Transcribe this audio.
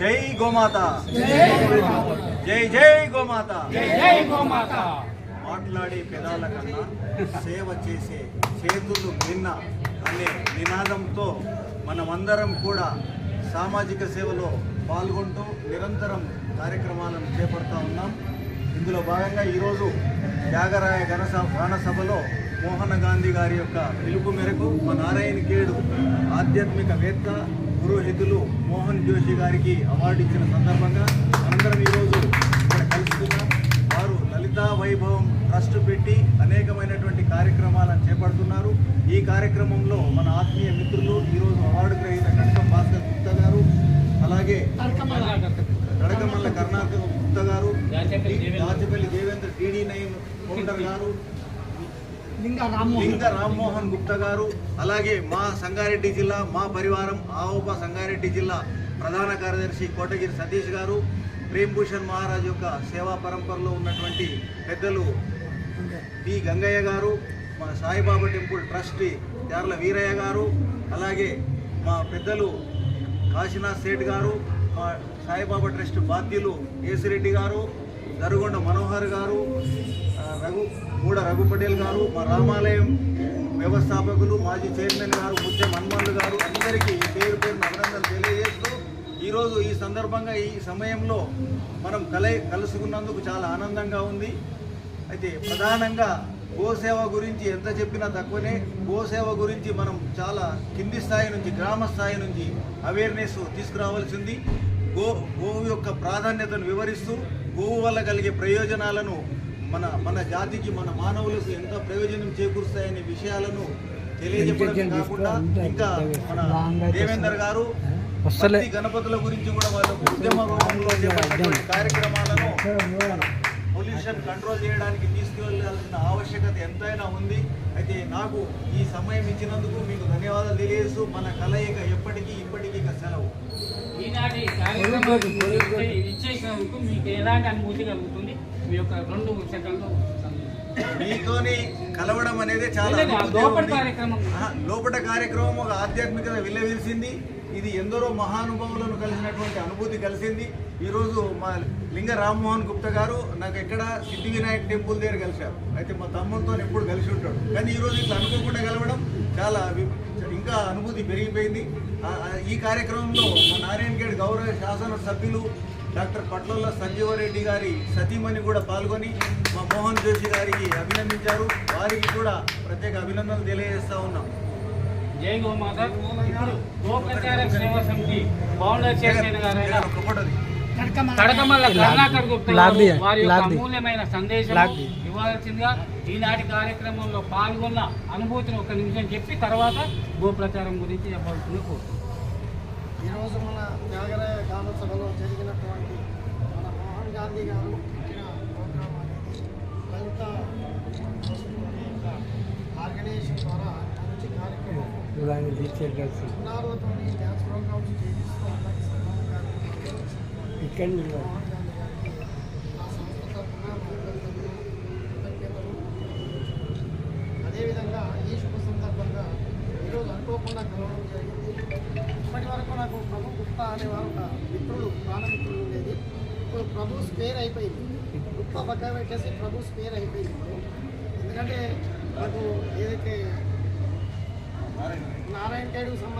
జై గోమాత, జై జై గోమాత, జై గోమాత. మాట్లాడే పెదాల కన్నా సేవ చేసే చేతులు భిన్న అనే నినాదంతో మనమందరం కూడా సామాజిక సేవలో పాల్గొంటూ నిరంతరం కార్యక్రమాలను చేపడతా ఉన్నాం. ఇందులో భాగంగా ఈరోజు త్యాగరాయ గాన సభలో మోహన గాంధీ గారి యొక్క పిలుపు మేరకు మా నారాయణ ఖేడ్ ఆధ్యాత్మికవేత్త పురోహితులు మోహన్ జోషి గారికి అవార్డు ఇచ్చిన సందర్భంగా అందరం ఈరోజు ఇక్కడ కలుస్తున్నాం. వారు లలితా వైభవం ట్రస్ట్ పెట్టి అనేకమైనటువంటి కార్యక్రమాలను చేపడుతున్నారు. ఈ కార్యక్రమంలో మన ఆత్మీయ మిత్రులు ఈరోజు అవార్డు గ్రహీత కనకం భాస్కర్ గుప్తా గారు, అలాగే కడకమల్ల కర్ణాటక గుప్తా గారు, దాచపల్లి దేవేంద్ర DD9 ఫౌండర్ గారు, లింగ రామ్మోహన్ గుప్తా గారు, అలాగే మా సంగారెడ్డి జిల్లా మా పరివారం ఆవుప సంగారెడ్డి జిల్లా ప్రధాన కార్యదర్శి కోటగిరి సతీష్ గారు, ప్రేమ్ భూషణ్ మహారాజ్ యొక్క సేవా పరంపరలో ఉన్నటువంటి పెద్దలు పి గంగయ్య గారు, మా సాయిబాబా టెంపుల్ ట్రస్టీ త్యార్ల వీరయ్య గారు, అలాగే మా పెద్దలు కాశీనాథ్ సేఠ్ గారు, మా సాయిబాబా ట్రస్ట్ బాధ్యులు ఏసిరెడ్డి గారు, దరుగొండ మనోహర్ గారు, మూడ రఘు పటేల్ గారు, మా రామాలయం వ్యవస్థాపకులు మాజీ చైర్మన్ గారు ముత్యం హనుమాన్లు గారు, అందరికీ పేరు పేరున అభినందనలు తెలియజేస్తూ ఈరోజు ఈ సందర్భంగా ఈ సమయంలో మనం కలుసుకున్నందుకు చాలా ఆనందంగా ఉంది. అయితే ప్రధానంగా గోసేవ గురించి ఎంత చెప్పినా తక్కువనే. గోసేవ గురించి మనం చాలా కింది స్థాయి నుంచి గ్రామ స్థాయి నుంచి అవేర్నెస్ తీసుకురావాల్సింది. గోవు యొక్క ప్రాధాన్యతను వివరిస్తూ గోవు వల్ల కలిగే ప్రయోజనాలను మన జాతికి మన మానవులకు ఎంత ప్రయోజనం చేకూరుస్తాయనే విషయాలను తెలియజెప్పడం కాకుండా ఇంకా మన దేవేందర్ గారు గణపతుల గురించి కూడా వాళ్ళ ఉద్యమ రూపంలో కార్యక్రమాలను పొల్యూషన్ కంట్రోల్ చేయడానికి తీసుకువెళ్ళాల్సిన ఆవశ్యకత ఎంతైనా ఉంది. అయితే నాకు ఈ సమయం ఇచ్చినందుకు మీకు ధన్యవాదాలు తెలియజేస్తూ మన కలయిక ఎప్పటికీ ఇప్పటికీ సెలవు. ఈనాటి కార్యక్రమం ఇచ్చేసినందుకు మీకు ఎలాంటి అనుభూతి కలుగుతుంది? మీ యొక్క 2 సెకండ్లు. మీతోని కలవడం అనేది చాలా లోపట కార్యక్రమం ఒక ఆధ్యాత్మికత విల్లవిల్సింది. ఇది ఎందరో మహానుభావులను కలిసినటువంటి అనుభూతి కలిసింది. ఈరోజు మా లింగ రామ్మోహన్ గుప్తా గారు నాకు ఎక్కడ సిద్ధి వినాయక్ టెంపుల్ దగ్గర కలిశారు. అయితే మా తమ్ముతో ఎప్పుడు కలిసి ఉంటాడు, కానీ ఈరోజు ఇట్లా అనుకోకుండా కలవడం చాలా ఇంకా అనుభూతి పెరిగిపోయింది. ఈ కార్యక్రమంలో మా నారాయణ ఖేడ్ గౌరవ శాసన సభ్యులు డాక్టర్ పట్లొల్ల సంజీవరెడ్డి గారి సతీమణి కూడా పాల్గొని మా మోహన్ జోషి గారికి అభినందించారు. వారికి కూడా ప్రత్యేక అభినందనలు తెలియజేస్తా ఉన్నాం. జై గోమాత. ఇప్పుడు గోప్రచార సేవా సమితి ఫౌండర్ చైర్మన్ గారైన కడకమల్ల కర్ణాకర్ గుప్తా వారి యొక్క అమూల్యమైన సందేశం ఇవ్వాల్సిందిగా ఈనాటి కార్యక్రమంలో పాల్గొన్న అనుభూతిని ఒక నిమిషం చెప్పి తర్వాత గోప్రచారం గురించి చెప్పాల్సింది కోరుతున్నాను. ఈరోజు మన త్యాగరాయ గాన సభలో జరిగినటువంటి మన మోహన్ గాంధీ గారు ఇచ్చిన ప్రోగ్రాం అనేది లలిత ఆర్గనైజేషన్ ద్వారా మంచి కార్యక్రమం చిన్నారులతో డ్యాన్స్ ప్రోగ్రామ్స్ చేయిస్తూ అందరికీ మోహన్ గాంధీ గారికి ఆ సంస్థ తరఫున కృతజ్ఞతలు. అదేవిధంగా ఈ శుభ సందర్భంగా ఈరోజు అనుకోకుండా కలవడం జరిగింది. ఇప్పటి వరకు నాకు ప్రభు గుప్తా అనేవారు ఒక మిత్రుడు, ప్రాణమిత్రుడు ఉండేది. ఇప్పుడు ప్రభు స్పేర్ అయిపోయింది. గుప్తా పక్క పెట్టేసి ప్రభు స్పేర్ అయిపోయింది ఇప్పుడు. ఎందుకంటే నాకు ఏదైతే నారాయణ ఖేడ్కు సంబంధించి